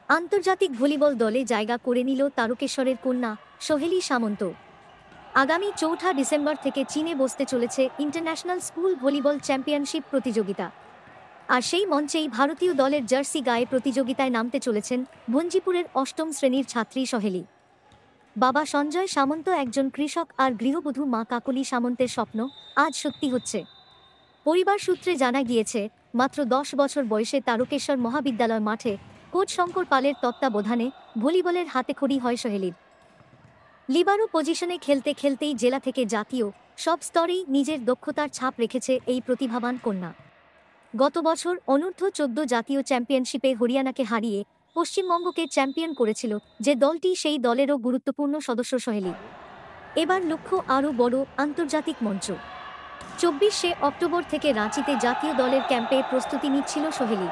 আন্তর্জাতিক ভলিবল দলে জায়গা করে নিল তারকেশ্বরের কন্যা সোহেলি সামন্ত। আগামী ৪ঠা ডিসেম্বর থেকে চীনে বসতে চলেছে ইন্টারন্যাশনাল স্কুল ভলিবল চ্যাম্পিয়নশিপ প্রতিযোগিতা। আর সেই মঞ্চেই ভারতীয় দলের জার্সি গায়ে প্রতিযোগিতায় নামতে চলেছেন ভঞ্জিপুরের অষ্টম শ্রেণীর ছাত্রী সোহেলি। বাবা সঞ্জয় সামন্ত একজন কৃষক আর গৃহবধূ মা কাকলি সামন্তের স্বপ্ন আজ সত্যি হচ্ছে। পরিবার সূত্রে জানা গিয়েছে, মাত্র ১০ বছর বয়সে তারকেশ্বর মহাবিদ্যালয় মাঠে কোচ শঙ্কর পালের তত্ত্বাবধানে ভলিবলের হাতেখড়ি হয় সোহেলির। লিবারো পজিশনে খেলতে খেলতেই জেলা থেকে জাতীয় সব স্তরেই নিজের দক্ষতার ছাপ রেখেছে এই প্রতিভাবান কন্যা। গত বছর অনূর্ধ্ব-14 জাতীয় চ্যাম্পিয়নশিপে হরিয়ানাকে হারিয়ে পশ্চিমবঙ্গকে চ্যাম্পিয়ন করেছিল যে দলটি, সেই দলেরও গুরুত্বপূর্ণ সদস্য সোহেলি। এবার লক্ষ্য আরও বড়, আন্তর্জাতিক মঞ্চ। ২৪শে অক্টোবর থেকে রাঁচিতে জাতীয় দলের ক্যাম্পে প্রস্তুতি নিচ্ছিল সোহেলি।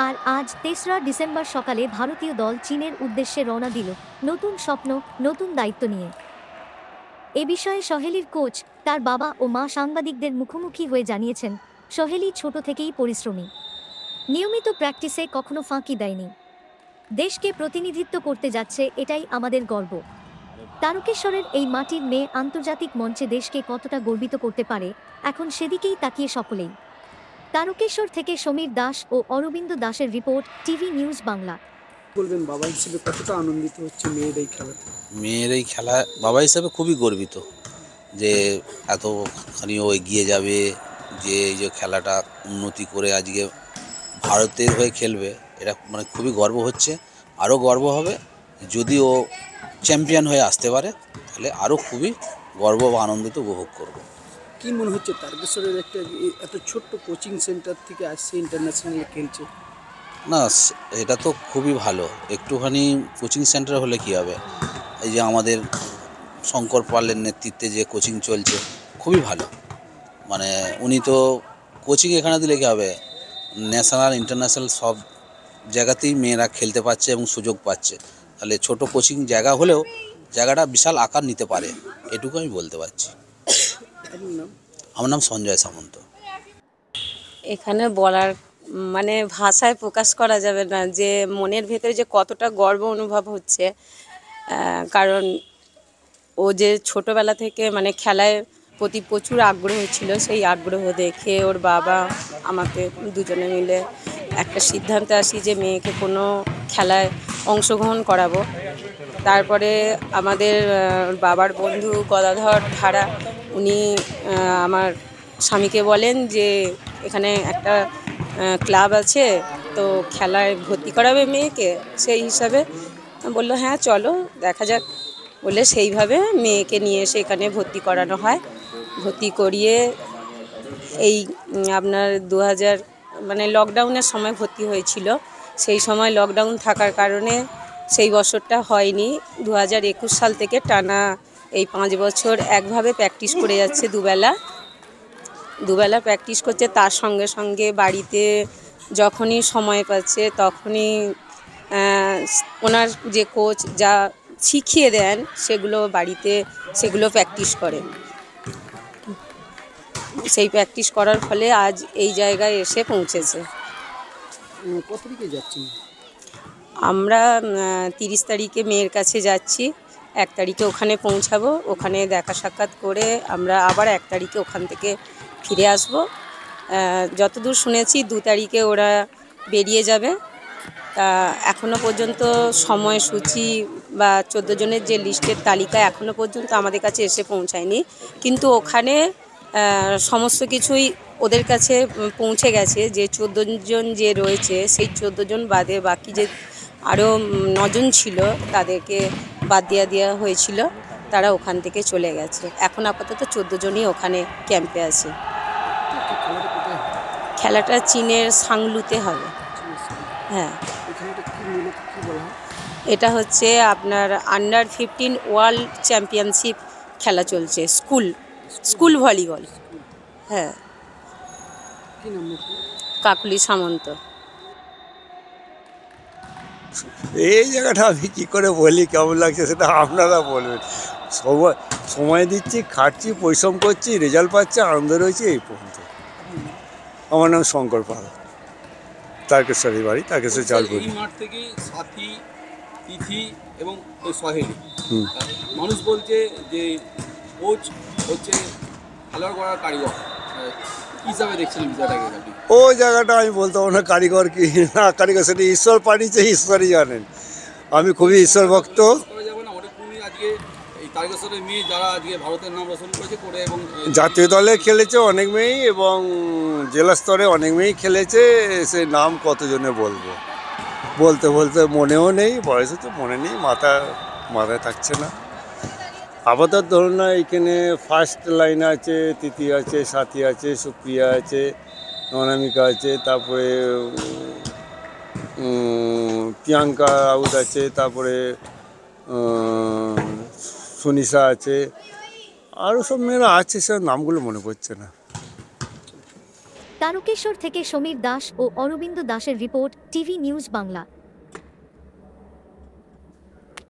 আর আজ ৩রা ডিসেম্বর সকালে ভারতীয় দল চীনের উদ্দেশ্যে রওনা দিল নতুন স্বপ্ন, নতুন দায়িত্ব নিয়ে। এ বিষয়ে সোহেলির কোচ, তার বাবা ও মা সাংবাদিকদের মুখোমুখি হয়ে জানিয়েছেন, সোহেলি ছোট থেকেই পরিশ্রমী। নিয়মিত প্র্যাকটিসে কখনো ফাঁকি দেয়নি। দেশকে প্রতিনিধিত্ব করতে যাচ্ছে, এটাই আমাদের গর্ব। তারকেশ্বরের এই মাটির মেয়ে আন্তর্জাতিক মঞ্চে দেশকে কতটা গর্বিত করতে পারে, এখন সেদিকেই তাকিয়ে সকলেই। তারকেশ্বর থেকে সমীর দাস ও অরবিন্দ দাসের রিপোর্ট, টিভি নিউজ বাংলা। বলবেন বাবা হিসেবে কতটা আনন্দিত হচ্ছে মেয়ের এই খেলা? মেয়ের এই খেলা বাবা হিসাবে খুবই গর্বিত যে এতখানি ও এগিয়ে যাবে, যে এই যে খেলাটা উন্নতি করে আজকে ভারতের হয়ে খেলবে, এটা মানে খুবই গর্ব হচ্ছে। আরও গর্ব হবে যদি ও চ্যাম্পিয়ন হয়ে আসতে পারে, তাহলে আরও খুবই গর্ব বা আনন্দিত উপভোগ করব। কি মনে হচ্ছে তারকেশ্বরের একটা এত ছোট্ট কোচিং সেন্টার থেকে আসছে ইন্টারন্যাশনালে খেলছে? না, এটা তো খুবই ভালো। একটুখানি কোচিং সেন্টার হলে কী হবে, এই যে আমাদের শঙ্কর পালের নেতৃত্বে যে কোচিং চলছে খুবই ভালো। মানে উনি তো কোচিং এখানে দিলে কী হবে, ন্যাশনাল ইন্টারন্যাশনাল সব জায়গাতেই মেয়েরা খেলতে পারছে এবং সুযোগ পাচ্ছে। তাহলে ছোট কোচিং জায়গা হলেও জায়গাটা বিশাল আকার নিতে পারে, এটুকু আমি বলতে পারছি। আমার নাম সঞ্জয় সামন্ত। এখানে বলার মানে ভাষায় প্রকাশ করা যাবে না যে মনের ভেতরে যে কতটা গর্ব অনুভব হচ্ছে। কারণ ও যে ছোটোবেলা থেকে মানে খেলায় প্রতি প্রচুর আগ্রহ ছিল, সেই আগ্রহ দেখে ওর বাবা আমাকে দুজনে মিলে একটা সিদ্ধান্তে আসি যে মেয়েকে কোনো খেলায় অংশগ্রহণ করাবো। তারপরে আমাদের বাবার বন্ধু গদাধর ধারা, উনি আমার স্বামীকে বলেন যে এখানে একটা ক্লাব আছে, তো খেলায় ভর্তি করাবে মেয়েকে। সেই হিসাবে বললো হ্যাঁ চলো দেখা যাক, বলে সেইভাবে মেয়েকে নিয়ে এসে এখানে ভর্তি করানো হয়। ভর্তি করিয়ে এই আপনার ২০০০ মানে লকডাউনের সময় ভর্তি হয়েছিল। সেই সময় লকডাউন থাকার কারণে সেই বছরটা হয়নি। ২০২১ সাল থেকে টানা এই ৫ বছর একভাবে প্র্যাকটিস করে যাচ্ছে, দুবেলা প্র্যাকটিস করছে। তার সঙ্গে সঙ্গে বাড়িতে যখনই সময় পাচ্ছে তখনই ওনার যে কোচ যা শিখিয়ে দেন সেগুলো বাড়িতে সেগুলো প্র্যাকটিস করে। সেই প্র্যাকটিস করার ফলে আজ এই জায়গায় এসে পৌঁছেছে। কত তারিখে যাচ্ছেন? আমরা ৩০ তারিখে মেয়ের কাছে যাচ্ছি, ১ তারিখে ওখানে পৌঁছাবো। ওখানে দেখা সাক্ষাৎ করে আমরা আবার ১ তারিখে ওখান থেকে ফিরে আসব। যতদূর শুনেছি ২ তারিখে ওরা বেরিয়ে যাবে। তা এখনও পর্যন্ত সময়সূচি বা ১৪ জনের যে লিস্টের তালিকা এখনও পর্যন্ত আমাদের কাছে এসে পৌঁছায়নি, কিন্তু ওখানে সমস্ত কিছুই ওদের কাছে পৌঁছে গেছে। যে ১৪ জন যে রয়েছে সেই ১৪ জন বাদে বাকি যে আরও ৯ জন ছিল তাদেরকে বাদ দেওয়া হয়েছিল, তারা ওখান থেকে চলে গেছে। এখন আপাতত ১৪ জনই ওখানে ক্যাম্পে আছে। খেলাটা চীনের সাংলুতে হবে। হ্যাঁ, এটা হচ্ছে আপনার আন্ডার-15 ওয়ার্ল্ড চ্যাম্পিয়নশিপ খেলা চলছে, স্কুল ভলিবল। হ্যাঁ, কাকলি সামন্ত। এই জায়গাটা আমি কী করে বলি কেমন লাগছে সেটা আপনারা বলবেন। সময় দিচ্ছি, খাটছি, পরিশ্রম করছি, রেজাল্ট পাচ্ছি, আনন্দ রয়েছে, এই পর্যন্ত। আমার নাম শঙ্কর পাল। তারকেশ্বরী বাড়ি, তারকেশ্বর চালপুরি। এই মাঠ থেকে সাথী, তিথি এবং ওই সহেলি হুম। মানুষ বলছে যে কোচ হচ্ছে খেলোয়াড় করার কারিগর, কি হিসাবে দেখছেন বিষয়টাকে আপনি? ওই জায়গাটা আমি বলতে পারবো না কারিগর কি না কারিগর, সেটা ঈশ্বর পাঠিয়েছে, ঈশ্বরই জানেন। আমি খুবই ঈশ্বর ভক্ত। করা যাবে না, অনেক কমই আজকে এই তারকেশ্বরের মেয়ে যারা আজকে ভারতের নাম রোশন করেছে করে এবং জাতীয় দলে খেলেছে অনেক মেয়েই এবং জেলা স্তরে অনেক মেয়েই খেলেছে, সে নাম কতজনে বলবো, বলতে বলতে মনেও নেই, বয়সে তো মনে নেই, মাথায় থাকছে না। আপাতত ধরুন না, এখানে ফার্স্ট লাইন আছে, তিথি আছে, সাথী আছে, সুপ্রিয়া আছে, অনামিকা আছে, তারপরে প্রিয়াঙ্কা রাউত আছে, তারপরে সুনিশা আছে, আরও সব মেয়েরা আছে, সব নামগুলো মনে পড়ছে না। তারকেশ্বর থেকে সমীর দাস ও অরবিন্দ দাসের রিপোর্ট, টিভি নিউজ বাংলা।